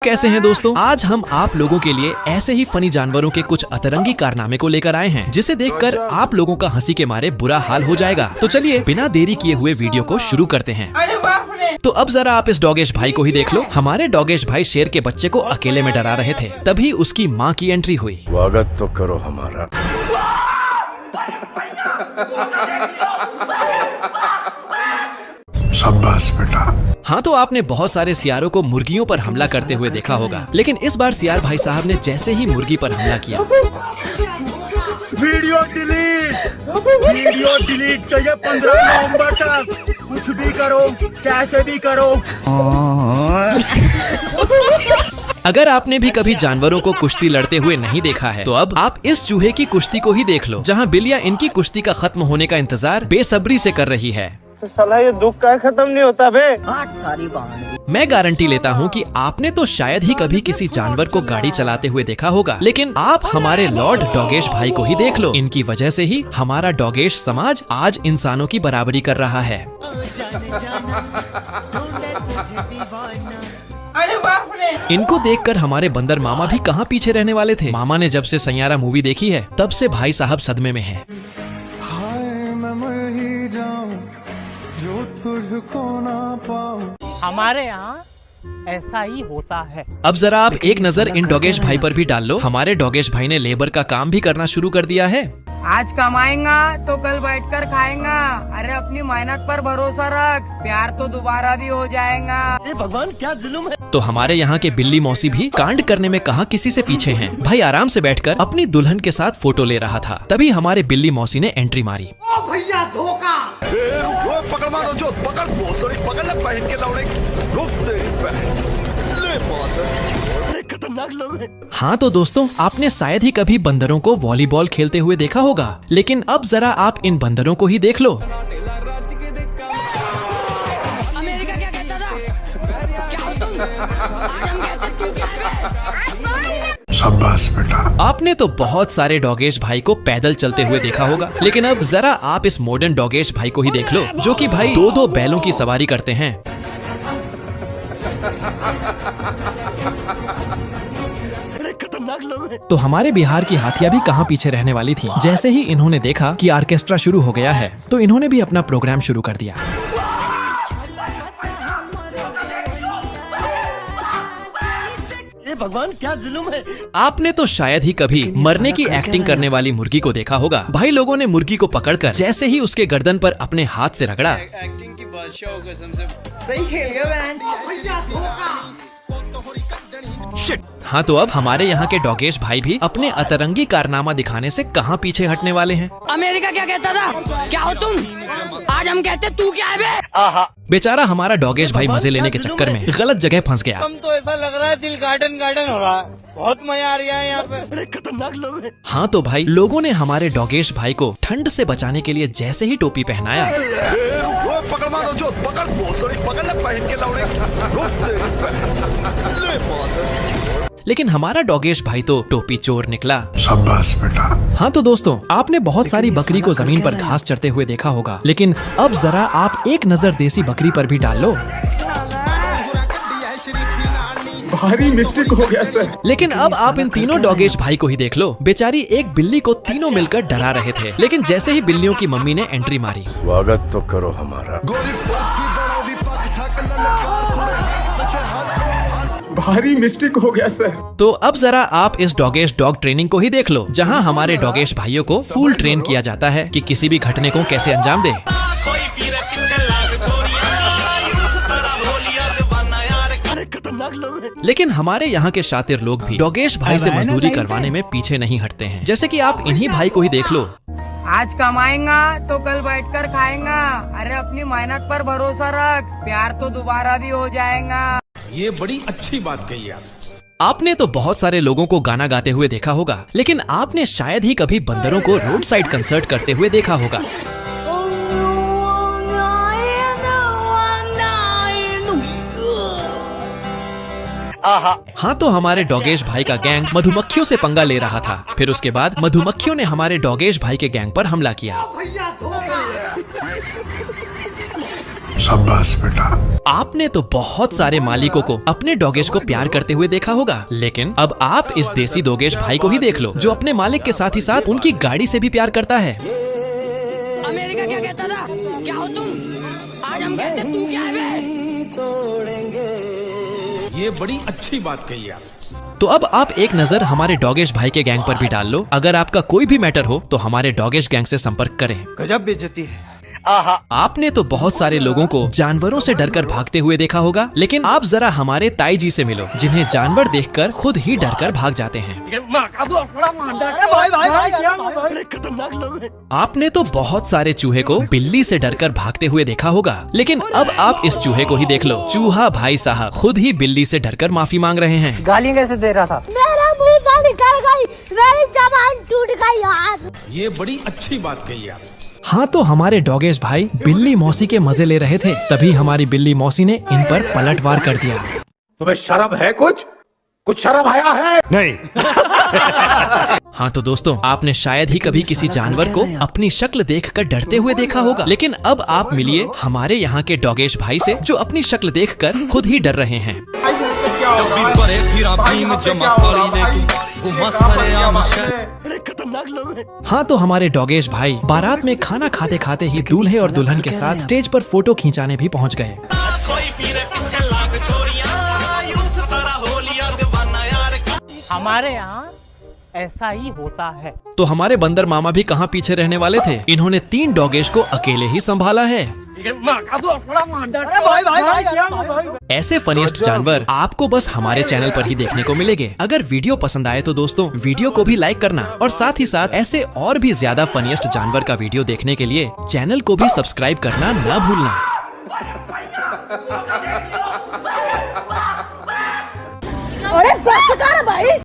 कैसे हैं दोस्तों? आज हम आप लोगों के लिए ऐसे ही फनी जानवरों के कुछ अतरंगी कारनामे को लेकर आए हैं, जिसे देखकर आप लोगों का हंसी के मारे बुरा हाल हो जाएगा। तो चलिए बिना देरी किए हुए वीडियो को शुरू करते हैं। तो अब जरा आप इस डॉगेश भाई को ही देख लो। हमारे डॉगेश भाई शेर के बच्चे को अकेले में डरा रहे थे, तभी उसकी माँ की एंट्री हुई। स्वागत तो करो हमारा। शाबाश बेटा। हाँ, तो आपने बहुत सारे सियारों को मुर्गियों पर हमला करते हुए देखा होगा, लेकिन इस बार सियार भाई साहब ने जैसे ही मुर्गी पर हमला किया, वीडियो डिलीट चाहिए 15 नवंबर तक। कुछ भी करो, कैसे भी करो। अगर आपने भी कभी जानवरों को कुश्ती लड़ते हुए नहीं देखा है, तो अब आप इस चूहे की कुश्ती को ही देख लो, जहाँ बिल्लियाँ इनकी कुश्ती का खत्म होने का इंतजार बेसब्री से कर रही है। साला ये दुख का खत्म नहीं होता बे। मैं गारंटी लेता हूँ कि आपने तो शायद ही कभी किसी जानवर को गाड़ी चलाते हुए देखा होगा, लेकिन आप हमारे लॉर्ड डॉगेश भाई को ही देख लो। इनकी वजह से ही हमारा डॉगेश समाज आज इंसानों की बराबरी कर रहा है। इनको देखकर हमारे बंदर मामा भी कहाँ पीछे रहने वाले थे। मामा ने जब से सैयारा मूवी देखी है, तब से भाई साहब सदमे में हैं। जो तुझको ना पाऊं। हमारे यहाँ ऐसा ही होता है। अब जरा आप एक नजर इन डॉगेश भाई पर भी डाल लो। हमारे डॉगेश भाई ने लेबर का काम भी करना शुरू कर दिया है। आज कमाएगा तो कल बैठकर खाएगा। अरे अपनी मेहनत पर भरोसा रख, प्यार तो दोबारा भी हो जाएगा। ये भगवान क्या जुल्म है। तो हमारे यहाँ के बिल्ली मौसी भी कांड करने में कहाँ किसी से पीछे हैं। भाई आराम से बैठकर अपनी दुल्हन के साथ फोटो ले रहा था, तभी हमारे बिल्ली मौसी ने एंट्री मारी। ओ भैया धोखा। पकड़ मारो जो पकड़ पकड़ ले बहन के लौड़े। रुक तेरी बहन। ले मार। खतरनाक लोग हैं। हाँ तो दोस्तों, आपने शायद ही कभी बंदरों को वॉलीबॉल खेलते हुए देखा होगा, लेकिन अब जरा आप इन बंदरों को ही देख लो। अमेरिका क्या कहता था? क्या हो तुम? आज हम कहते तू क्या है? शाबाश बेटा। आपने तो बहुत सारे डॉगेश भाई को पैदल चलते हुए देखा होगा, लेकिन अब जरा आप इस मॉडर्न डॉगेश भाई को ही देख लो, जो कि भाई दो बैलों की सवारी करते हैं। खतरनाक लोग हैं। तो हमारे बिहार की हाथियां भी कहाँ पीछे रहने वाली थी। जैसे ही इन्होंने देखा कि ऑर्केस्ट्रा शुरू हो गया है, तो इन्होंने भी अपना प्रोग्राम शुरू कर दिया। ये भगवान क्या जुल्म है। आपने तो शायद ही कभी मरने की एक्टिंग करने वाली मुर्गी को देखा होगा। भाई लोगों ने मुर्गी को पकड़कर जैसे ही उसके गर्दन पर अपने हाथ से रगड़ा, एक्टिंग की बादशाह हो कसम से। सही खेल गया बैंड। भैया धोखा। शिट। हाँ तो अब हमारे यहाँ के डॉगेश भाई भी अपने अतरंगी कारनामा दिखाने से कहाँ पीछे हटने वाले हैं। अमेरिका क्या कहता था? क्या हो तुम? आज हम कहते तू क्या है बे? बेचारा हमारा डॉगेश भाई मजे लेने के चक्कर में गलत जगह फंस गया। हम तो ऐसा लग रहा है दिल गार्डन गार्डन हो रहा है। बहुत मजा आ रहा है यहाँ पे। खतरनाक लोग हैं। हाँ तो भाई लोगों ने हमारे डॉगेश भाई को ठंड से बचाने के लिए जैसे ही टोपी पहनाया, पकड़ मारो जो पकड़ पकड़ ले बहन के लौड़े। रुक तेरी बहन। ले मार। लेकिन हमारा डॉगेश भाई तो टोपी चोर निकला। शाबाश बेटा। हाँ तो दोस्तों, आपने बहुत सारी बकरी को जमीन पर घास चरते हुए देखा होगा, लेकिन अब जरा आप एक नजर देसी बकरी पर भी डाल लो। भारी मिस्टेक हो गया सर। लेकिन अब आप इन तीनों डॉगेश भाई को ही देख लो। बेचारी एक बिल्ली को तीनों मिलकर डरा रहे थे, लेकिन जैसे ही बिल्लियों की मम्मी ने एंट्री मारी, स्वागत तो करो हमारा। भारी मिस्टेक हो गया सर। तो अब जरा आप इस डॉगेश डॉग ट्रेनिंग को ही देख लो, जहां हमारे डॉगेश भाइयों को फुल ट्रेन किया जाता है कि किसी भी घटने को कैसे अंजाम दे। खतरनाक लोग हैं। लेकिन हमारे यहाँ के शातिर लोग भी डॉगेश भाई से मजदूरी करवाने में पीछे नहीं हटते हैं। जैसे कि आप इन्हीं भाई को ही देख लो। आज कमाएगा तो कल बैठकर खाएगा। अरे अपनी मेहनत पर भरोसा रख, प्यार तो दोबारा भी हो जाएगा। ये बड़ी अच्छी बात कही आप। आपने तो बहुत सारे लोगों को गाना गाते हुए देखा होगा, लेकिन आपने शायद ही कभी बंदरों को रोड साइड कंसर्ट करते हुए देखा होगा। हाँ तो हमारे डॉगेश भाई का गैंग मधुमक्खियों से पंगा ले रहा था। फिर उसके बाद मधुमक्खियों ने हमारे डॉगेश भाई के गैंग पर हमला किया। शाबाश बेटा। आपने तो बहुत सारे मालिकों को अपने डॉगेश को प्यार करते हुए देखा होगा, लेकिन अब आप इस देसी डॉगेश भाई को ही देख लो, जो अपने मालिक के साथ ही साथ उनकी गाड़ी से भी प्यार करता है। अमेरिका क्या कहता था? क्या हो तुम? आज हम कहते हैं, तू क्या है बे? ये बड़ी अच्छी बात कही आप। तो अब आप एक नजर हमारे डॉगेश भाई के गैंग पर भी डाल लो। अगर आपका कोई भी मैटर हो तो हमारे डॉगेश गैंग से संपर्क करें। गजब बेइज्जती है। आपने तो बहुत सारे लोगों को जानवरों से डरकर भागते हुए देखा होगा, लेकिन आप जरा हमारे ताई जी से मिलो, जिन्हें जानवर देखकर खुद ही डरकर भाग जाते हैं। बड़े खतरनाक लोग हैं। आपने तो बहुत सारे चूहे को बिल्ली से डरकर भागते हुए देखा होगा, लेकिन अब आप इस चूहे को ही देख लो। चूहा भाई साहब खुद ही बिल्ली से डरकर माफी मांग रहे हैं। गाली कैसे दे रहा था? मेरा मुंह से निकल गई, मेरी जबान टूट गई यार। ये बड़ी अच्छी बात कही आप। हाँ, तो हमारे डॉगेश भाई बिल्ली मौसी के मजे ले रहे थे, तभी हमारी बिल्ली मौसी ने इन पर पलटवार कर दिया। तुम्हें शर्म है? कुछ शर्म आया है? नहीं। हाँ तो दोस्तों, आपने शायद ही कभी किसी जानवर को अपनी शक्ल देखकर डरते हुए देखा होगा, लेकिन अब आप मिलिए हमारे यहाँ के डॉगेश भाई से, जो अपनी शक्ल देखकर खुद ही डर रहे हैं। बड़े खतरनाक लोग हैं। हाँ तो हमारे डॉगेश भाई बारात में खाना खाते खाते ही दूल्हे और दुल्हन के साथ स्टेज पर फोटो खींचाने भी पहुँच गए। हमारे यहाँ ऐसा ही होता है। तो हमारे बंदर मामा भी कहाँ पीछे रहने वाले थे, इन्होंने 3 डॉगेश को अकेले ही संभाला है। ऐसे फनीस्ट जानवर आपको बस हमारे चैनल पर ही देखने को मिलेंगे। अगर वीडियो पसंद आए तो दोस्तों वीडियो को भी लाइक करना, और साथ ही साथ ऐसे और भी ज्यादा फनीस्ट जानवर का वीडियो देखने के लिए चैनल को भी सब्सक्राइब करना न भूलना। अरे बस कर भाई।